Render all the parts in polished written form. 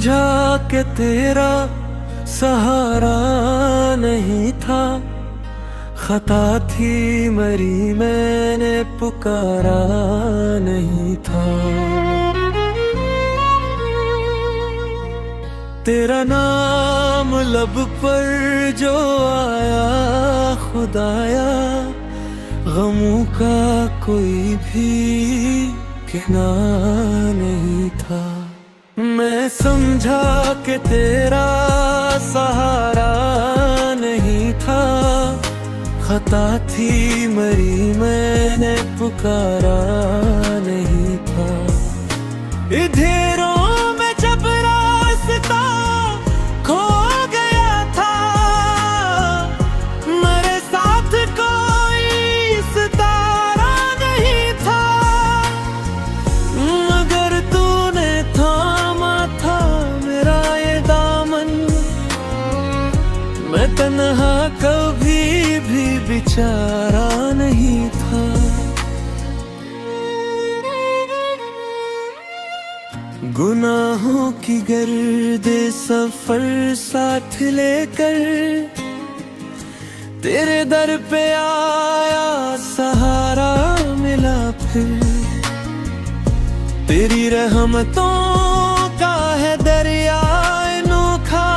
समझा कि तेरा सहारा नहीं था, खता थी मरी मैंने पुकारा नहीं था। तेरा नाम लब पर जो आया खुदाया, गमों का कोई भी किनारा नहीं था। मैं समझा कि तेरा सहारा नहीं था, खता थी मरी मैंने पुकारा नहीं था। इधरों में जब रास्ता खो गया था, मेरे साथ कोई सितारा नहीं था, मगर तूने थामा था मेरा ये दामन। मैं तन्हा कभी भी बेचारा नहीं था। गुनाहों की गर्दे सफर साथ लेकर तेरे दर पे आया, सहारा मिला फिर। तेरी रहमतों का है दरिया अनोखा,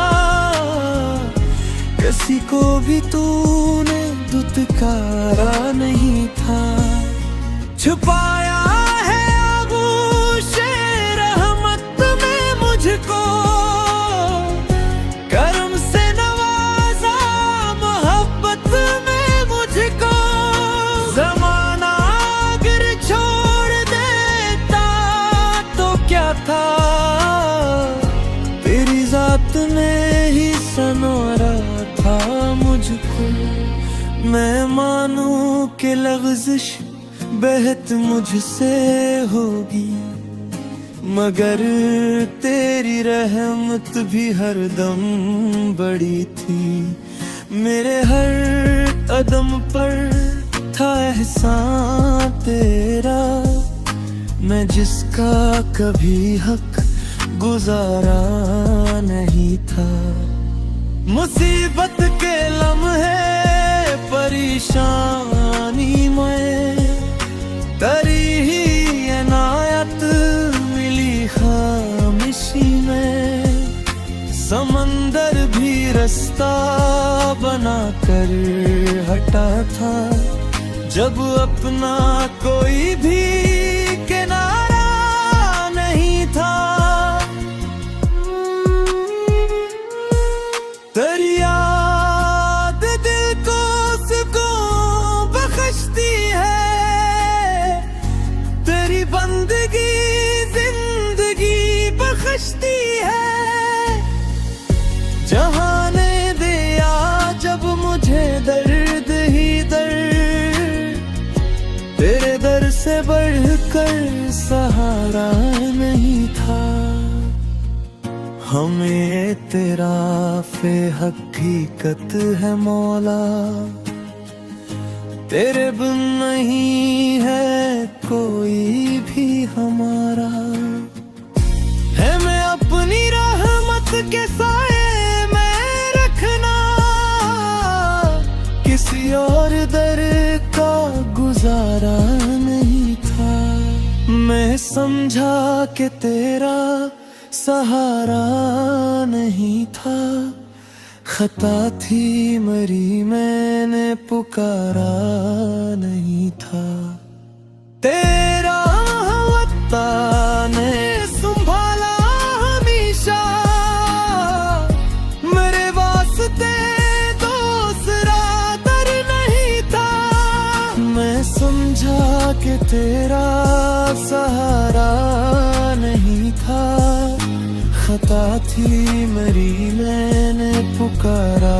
किसी को भी तूने दुत्कारा नहीं था। छुपाया है आगोशे रहमत में मुझको, करम से नवाजा मोहब्बत में मुझको। ज़माना अगर छोड़ देता तो क्या था, तेरी जात ने ही संवारा था मुझको। मैं मानूं कि लग़ज़िश बेहद मुझसे होगी, मगर तेरी रहमत भी हरदम बड़ी थी। मेरे हर कदम पर था एहसान तेरा, मैं जिसका कभी हक गुजारा नहीं था। मुसीबत के लम्हे परेशानी में तेरी ही इनायत मिली खामोशी में। समंदर भी रास्ता बना कर हटा था, जब अपना कोई भी किनारा नहीं था। तेरी याद दिल को सुकून बख्शती है, तेरी बंदगी जिंदगी बख्शती है। जहां ने दिया जब मुझे दर्द ही दर्द, तेरे दर से बढ़कर सहारा नहीं था। हमें तेरा फे हकीकत है मौला, तेरे बिन नहीं है कोई भी हमारा। है मैं अपनी रहमत के साए में रखना, किसी और दर का गुजारा नहीं था। मैं समझा कि तेरा सहारा नहीं था, खता थी मरी मैंने पुकारा नहीं था। तेरा वत्ता ने संभाला हमेशा, मेरे वास्ते दूसरा दर नहीं था। मैं समझा कि तेरा सहारा नहीं था, खता थी मरी मैंने पुकारा